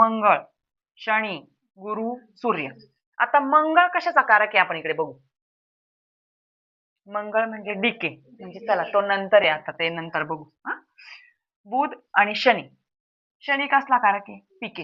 मंगळ, शनी, गुरु, सूर्य. आता मंगळ कशाचा कारक आहे आपण इकडे बघू. मंगळ म्हणजे डीके, म्हणजे चला तो नंतर आहे, आता ते नंतर बघू. बुध आणि शनी. शनी कसला कारक आहे? पिके.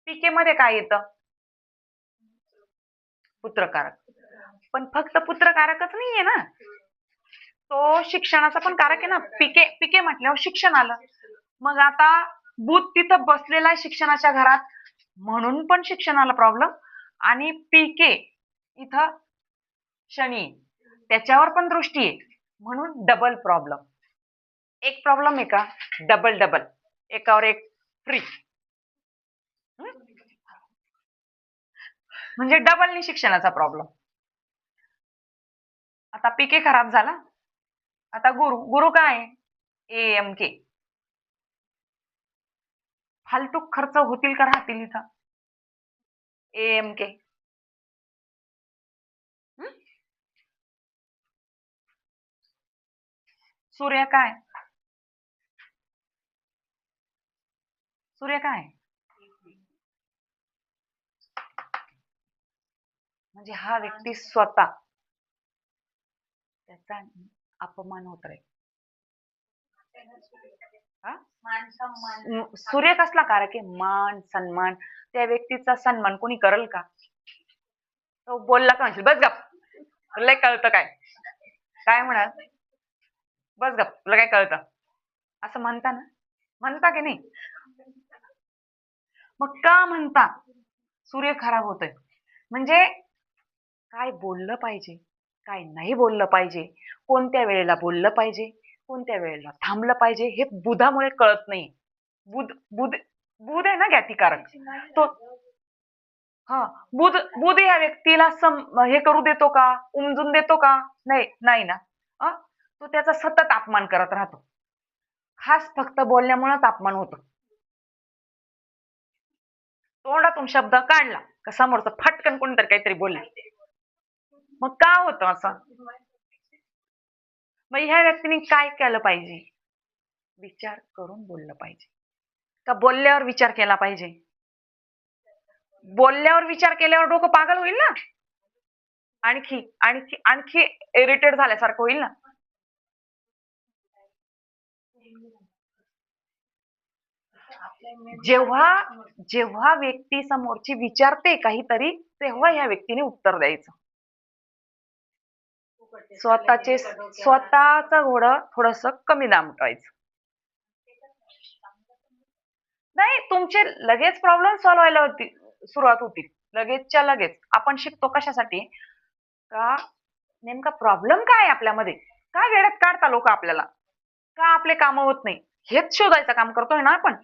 पिके मध्ये काय येतं? पुत्रकारक. पण फक्त पुत्रकारकच नाहीये ना, तो शिक्षणाचा पण कारक आहे ना. पिके पिके म्हटल्यावर शिक्षण आलं. मग आता बुध तिथं बसलेला आहे शिक्षणाच्या घरात, म्हणून पण शिक्षणाला प्रॉब्लेम. आणि पिके इथं शनी, त्याच्यावर पण दृष्टी आहे, म्हणून डबल प्रॉब्लेम. एक प्रॉब्लेम आहे का? डबल डबल, एकावर एक फ्री. म्हणजे डबलनी शिक्षणाचा प्रॉब्लेम. आता पिके खराब झाला. आता गुरु. गुरु काय आहे? AMK. फालतू खर्च होतील का राहतील इथं? AMK. सूर्य काय? सूर्य काय? म्हणजे हा व्यक्ती स्वतः, त्याचा अपमान होत आहे. सूर्य कसला कारक आहे? मान, सन्मान. त्या व्यक्तीचा सन्मान कोणी करल का? तो बोलला का म्हणशील बस गप, तुला कळतं काय? काय म्हणाल? बस गप, तुला काय कळतं? असं म्हणता ना? म्हणता की नाही? मग का म्हणता? सूर्य खराब होतोय. म्हणजे काय बोललं पाहिजे, काय नाही बोललं पाहिजे, कोणत्या वेळेला बोललं पाहिजे, कोणत्या वेळेला थांबलं पाहिजे, हे बुधामुळे कळत नाही. बुध बुध बुध आहे ना ज्ञातिकारक, तो बुध बुध या व्यक्तीला हे करू देतो का? उमजून देतो का? नाही नाही ना. तो त्याचा सतत अपमान करत राहतो. खास फक्त बोलण्यामुळेच अपमान होतो. तोंडातून शब्द काढला का समोरचं फटकन कोणीतरी काहीतरी बोलले. मग का होतं असं? मग ह्या व्यक्तीने काय केलं पाहिजे? विचार करून बोललं पाहिजे का बोलल्यावर विचार केला पाहिजे? बोलल्यावर विचार केल्यावर डोकं पागल होईल ना, आणखी आणखी आणखी इरिटेट झाल्यासारखं होईल ना. जेव्हा जेव्हा व्यक्ती समोरची विचारते काहीतरी, तेव्हा ह्या व्यक्तीने उत्तर द्यायचं. स्वतःचं घोडं थोडस कमी दामटायचं. नाही, तुमचे लगेच प्रॉब्लेम सॉल्व्ह व्हायला होती, सुरुवात होती लगेचच्या लगेच. आपण शिकतो कशासाठी? का नेमका प्रॉब्लेम काय आपल्यामध्ये, का वेळात काढता लोक आपल्याला, का आपले काम होत नाही, हेच शोधायचं काम करतोय ना आपण.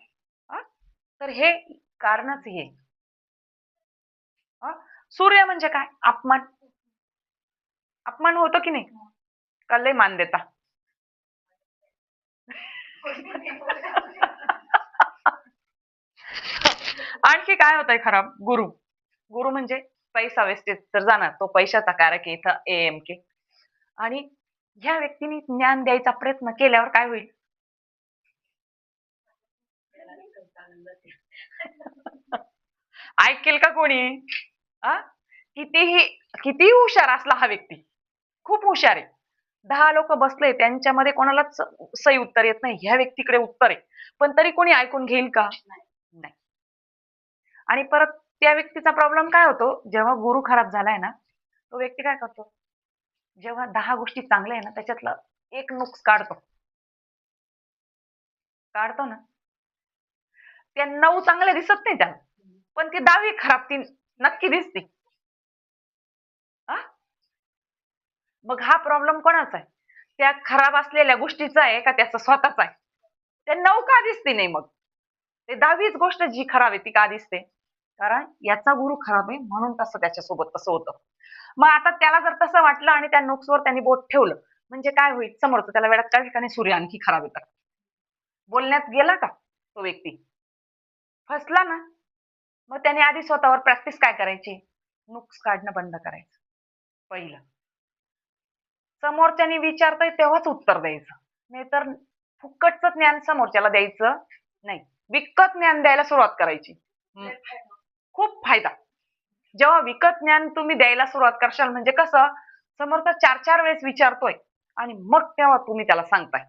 तर हे कारणच हे. सूर्य म्हणजे काय? अपमान. अपमान होतो की नाही? का लय मान देता? आणखी काय होतंय खराब? गुरु. गुरु म्हणजे पैसा वेस्टेज तर जाणार, तो पैशाचा कारक आहे इथं AMK. आणि ह्या व्यक्तीने ज्ञान द्यायचा प्रयत्न केल्यावर काय होईल? ऐकेल का कोणी? कितीही कितीही हुशार असला हा व्यक्ती, खूप हुशार आहे, 10 लोक बसले त्यांच्यामध्ये कोणालाच सही उत्तर येत नाही, ह्या व्यक्तीकडे उत्तर आहे, पण तरी कोणी ऐकून घेईल का? नाही. आणि परत त्या व्यक्तीचा प्रॉब्लेम काय होतो? जेव्हा गुरु खराब झालाय ना, तो व्यक्ती काय करतो? जेव्हा 10 गोष्टी चांगल्या आहे ना, त्याच्यातलं एक नुक्स काढतो. काढतो ना, त्या 9 चांगल्या दिसत नाही त्याला, पण ती 10वी खराब ती नक्की दिसते. मग हा प्रॉब्लेम कोणाचा आहे? त्या खराब असलेल्या गोष्टीचा आहे का त्याचा स्वतःचा आहे? त्या 9 का दिसते नाही मग? ते 10वीच गोष्ट जी खराब आहे ती का दिसते? कारण याचा गुरु खराब आहे म्हणून तसं त्याच्यासोबत तसं होतं. मग आता त्याला जर तसं वाटलं आणि त्या नुक्सवर त्यांनी बोट ठेवलं, म्हणजे काय होईल? समोरचं त्याला वेळात कळेल का नाही सूर्य आणखी खराब येतात. बोलण्यात गेला का तो व्यक्ती? फसला ना. मग त्याने आधी स्वतःवर प्रॅक्टिस काय करायची? नुक्स काढणं बंद करायचं पहिलं. समोरच्याने विचारतोय तेव्हाच उत्तर द्यायचं, नाहीतर फुकटचं ज्ञान समोरच्याला द्यायचं नाही, विकत ज्ञान द्यायला सुरुवात करायची. हं, खूप फायदा. जेव्हा विकत ज्ञान तुम्ही द्यायला सुरुवात करशाल म्हणजे कसं समोरचा 4-4 वेळेस विचारतोय आणि मग तेव्हा तुम्ही त्याला सांगताय.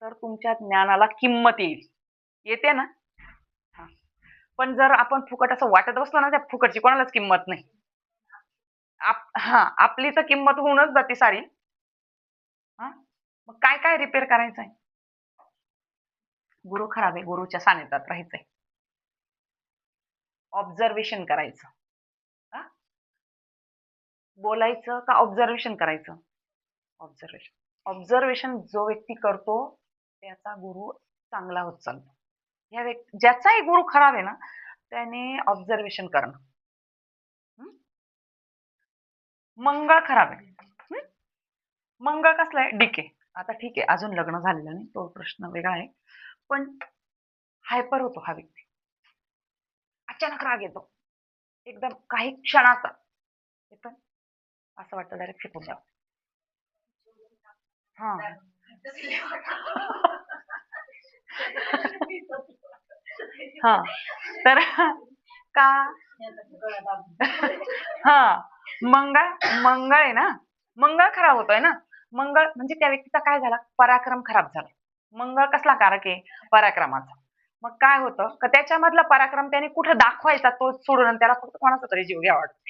तर तुमच्या ज्ञानाला किंमत येईल. येते ना? हां. पण जर आपण फुकट असं वाटत बसलो ना, त्या फुकटची कोणालाच किंमत नाही. आपली तर किंमत होऊनच जाते सारी. हां. मग काय-काय रिपेअर करायचंय? गुरु खराब आहे, गुरुच्या सानिध्यात राहायचंय. ऑब्झर्वेशन करायचं. हां. बोलायचं का ऑब्झर्वेशन करायचं? ऑब्झर्वेशन. ऑब्झर्वेशन जो व्यक्ती करतो त्याचा गुरु चांगला होत चालतो. ज्याचाही गुरु खराब आहे ना, त्याने ऑब्झर्वेशन करणं. हं? मंगळ खराब आहे. हं? मंगळ कसला आहे? डीके. आता ठीक आहे, अजून लग्न झालेलं नाही, तो प्रश्न वेगळा आहे. पण हायपर होतो हा व्यक्ती. अचानक राग येतो. एकदम काही क्षणाचा येतो. असं वाटतं डायरेक्ट फेकून द्यावं. हां. हां. तर का हां. मंगळ मंगळ आहे ना, मंगळ खराब होतोय ना. मंगळ म्हणजे त्या व्यक्तीचा काय झाला? पराक्रम खराब झाला. मंगळ कसला कारक आहे? पराक्रमाचा. मग काय होतं? का त्याच्यामधला पराक्रम त्याने कुठं दाखवायचा तो सोडून आणि त्याला फक्त कोणाचा तरी जीव घ्यावा वाटतो.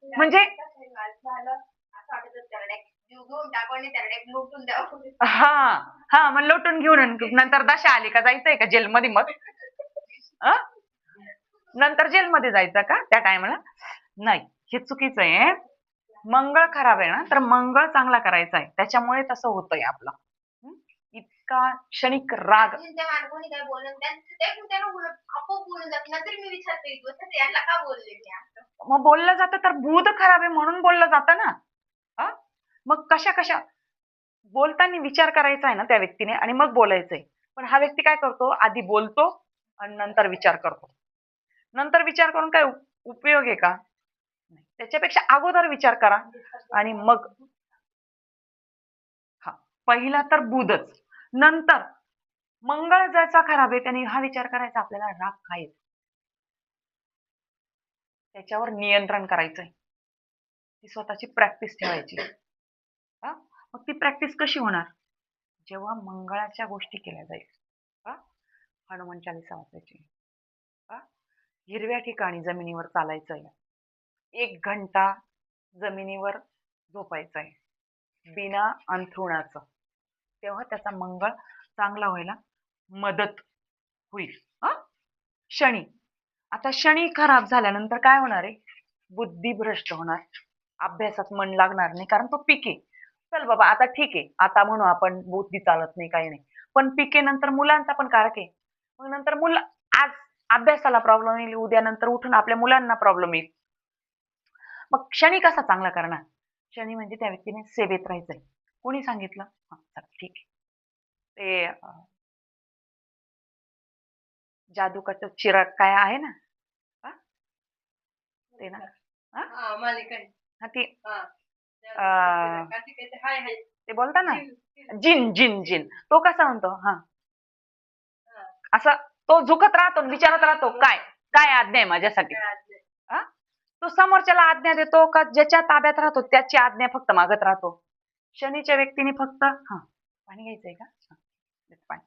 म्हणजे हां, हां. मग लोटून घेऊन नंतर दशा आली का जायचंय का जेलमध्ये मग? अ? नंतर जेलमध्ये जायचं का त्या टायमाला? नाही, हे चुकीचं आहे. मंगळ खराब आहे ना, तर मंगळ चांगला करायचा आहे. त्याच्यामुळे तसं होतंय आपलं. हं? इतका क्षणिक राग मग बोललं जातं तर भूत खराब आहे म्हणून बोललं जातं ना. हां? मग कशा-कशा बोलताना विचार करायचा आहे ना त्या व्यक्तीने आणि मग बोलायचंय. पण हा व्यक्ती काय करतो, आधी बोलतो आणि नंतर विचार करतो. नंतर विचार करून काय उपयोग आहे का? नाही. त्याच्यापेक्षा अगोदर विचार करा आणि मग हां, पहिला तर बुधच. नंतर मंगळ ज्याचा खराब आहे त्याने हा विचार करायचा आपल्याला राग का येतो? त्याच्यावर नियंत्रण करायचंय. ती स्वतःची प्रॅक्टिस ठेवायची. हां, मग ती प्रॅक्टिस कशी होणार? जेव्हा मंगळाच्या गोष्टी केल्या जाईल. हां, हनुमान चालीसा वाचायची. हां, हिरव्या ठिकाणी जमिनीवर चालायचंय. 1 घंटा जमिनीवर झोपायचंय. बिना अंथरुणाचं. तेव्हा त्याचा मंगळ चांगला व्हायला मदत होईल. हां, शनी. आता शनी खराब झाल्यानंतर काय होणार आहे? बुद्धी भ्रष्ट होणार. अभ्यासात मन लागणार नाही कारण तो पिके. चल बाबा आता ठीक आहे. आता म्हणू आपण बुद्धी चालत नाही काही नाही. पण पिके नंतर मुलांचा पण कारक आहे. मग नंतर मुलं आज अभ्यासाला प्रॉब्लेम येईल, उद्या नंतर उठून आपल्या मुलांना प्रॉब्लेम येईल. मग क्षणी कसा चांगला करणार? क्षणी म्हणजे त्या व्यक्तीने सेवेत राहायचंय. कोणी सांगितलं? हां, चला ठीक आहे. ते जादूकाचं चिराग काय आहे ना? हां, ते ना हां? हां, ती ते बोलता ना जिन जिन जिन तो कसा म्हणतो असं तो झुकत राहतो विचारत राहतो काय काय आज्ञा आहे माझ्यासाठी हा? तो समोरच्याला आज्ञा देतो का ज्याच्या ताब्यात राहतो त्याची आज्ञा फक्त मागत राहतो शनीच्या व्यक्तीने फक्त पाणी घ्यायचंय का देतो पाणी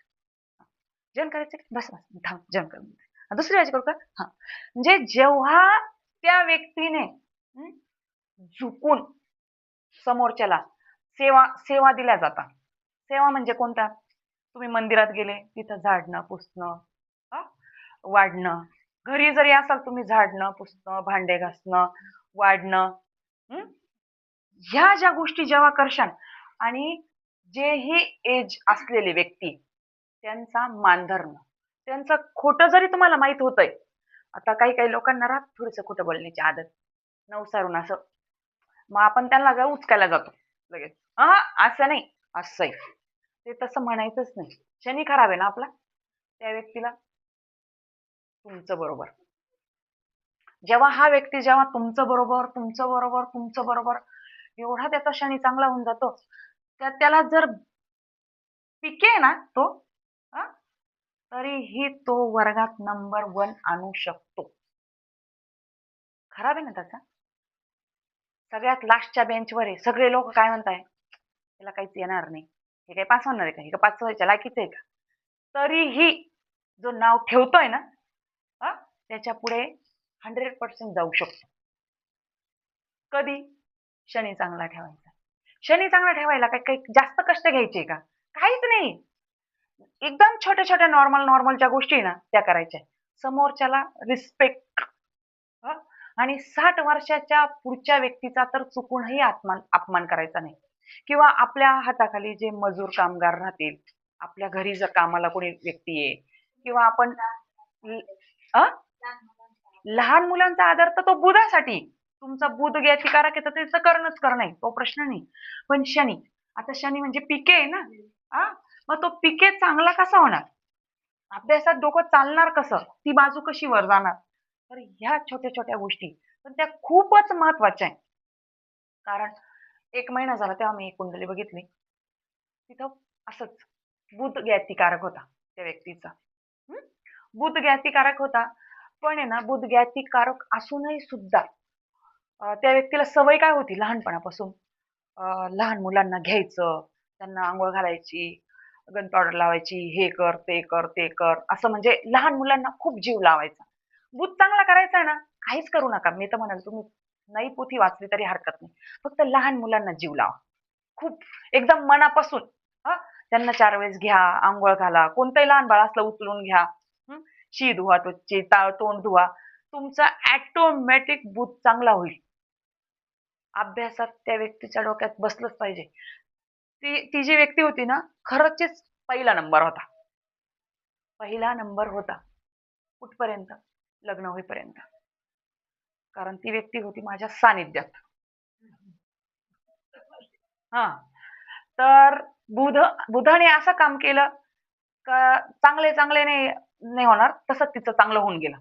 जेवण करायचं बस बस थांब जेवण कर दुसरी भाजी करू का म्हणजे जेव्हा त्या व्यक्तीने झुकून समोरच्याला सेवा सेवा दिल्या जातात सेवा म्हणजे कोणत्या तुम्ही मंदिरात गेले तिथं झाडणं पुसणं वाढणं घरी जरी असाल तुम्ही झाडणं पुसणं भांडे घासणं वाढणं ह्या ज्या गोष्टी जेव्हा करशाल आणि जेही एज असलेले व्यक्ती त्यांचा मान धरणं त्यांचं खोटं जरी तुम्हाला माहित होतंय आता काही काही लोकांना राहत थोडंसं खोटं बोलण्याची आदत नवसारून असं मग आपण त्यांना जाऊ उचकायला जातो लगेच असं नाही असं आहे ते तसं म्हणायचंच नाही शनी खराब आहे ना आपला त्या व्यक्तीला तुमचं बरोबर जेव्हा हा व्यक्ती जेव्हा तुमचं बरोबर एवढा त्याचा शनी चांगला होऊन जातो त्याला जर पिके ना तो तरीही तो वर्गात नंबर 1 आणू शकतो. खराब आहे ना त्याचा? सगळ्यात लास्टच्या बेंचवर आहे. सगळे लोक काय म्हणताय? त्याला काहीच येणार नाही. हे काय पास होणार आहे का? हे का पास व्हायच्या लायकीचं आहे का? तरीही जो नाव ठेवतोय ना, त्याच्या पुढे 100% जाऊ शकतो. कधी? शनी चांगला ठेवायचा. शनी चांगला ठेवायला काही काही जास्त कष्ट घ्यायचे का? काहीच नाही. एकदम छोट्या-छोट्या नॉर्मलच्या गोष्टी आहे ना, त्या करायच्या. समोरच्याला रिस्पेक्ट आणि 60 वर्षाच्या पुढच्या व्यक्तीचा तर चुकूनही अपमान करायचा नाही. किंवा आपल्या हाताखाली जे मजूर कामगार राहतील, आपल्या घरी जर कामाला कोणी व्यक्ती आहे किंवा आपण अ? लहान मुलांचा आदर तर तो बुधासाठी. तुमचा बुध ज्ञातिकारक आहे तर त्याचं करणंच करणं आहे. तो प्रश्न नाही. पण शनी, आता शनी म्हणजे पिके आहे ना. मग तो पिके चांगला कसा होणार? अभ्यासात डोकं चालणार कसं? ती बाजू कशी वर जाणार? तर ह्या छोट्या-छोट्या गोष्टी पण त्या खूपच महत्त्वाच्या आहेत. कारण 1 महिना झाला तेव्हा मी एक कुंडली बघितली. तिथं असंच बुध ज्ञातिकारक होता त्या व्यक्तीचा. हं? बुध ज्ञातिकारक होता. पण आहे ना बुध ज्ञातिकारक असूनही सुद्धा त्या व्यक्तीला सवय काय होती लहानपणापासून लहान मुलांना घ्यायचं, त्यांना अंघोळ घालायची, गन पावडर लावायची, हे कर, ते कर, ते कर, असं म्हणजे लहान मुलांना खूप जीव लावायचा. बुध चांगला करायचा आहे ना, काहीच करू नका. मी तर म्हणाल तुम्ही नाही पोथी वाचली तरी हरकत नाही. फक्त लहान मुलांना जीव लावा. खूप एकदम मनापासून हां, त्यांना 4 वेळेस घ्या, अंघोळ घाला. कोणतंही लहान बाळ असलं उचलून घ्या. हं, शी धुवा, त्वचे, तोंड धुवा. तुमचा ऑटोमॅटिक बुध चांगला होईल. अभ्यासात त्या व्यक्तीच्या डोक्यात बसलंच पाहिजे. ती जी व्यक्ती होती ना, खरंचच पहिला नंबर होता. पहिला नंबर होता. कुठपर्यंत? लग्न होईपर्यंत. कारण ती व्यक्ती होती माझ्या सानिध्यात. हां. तर बुधाने असं काम केलं का चांगले नाही नाही होणार, तसंच तिचं चांगलं होऊन गेलं.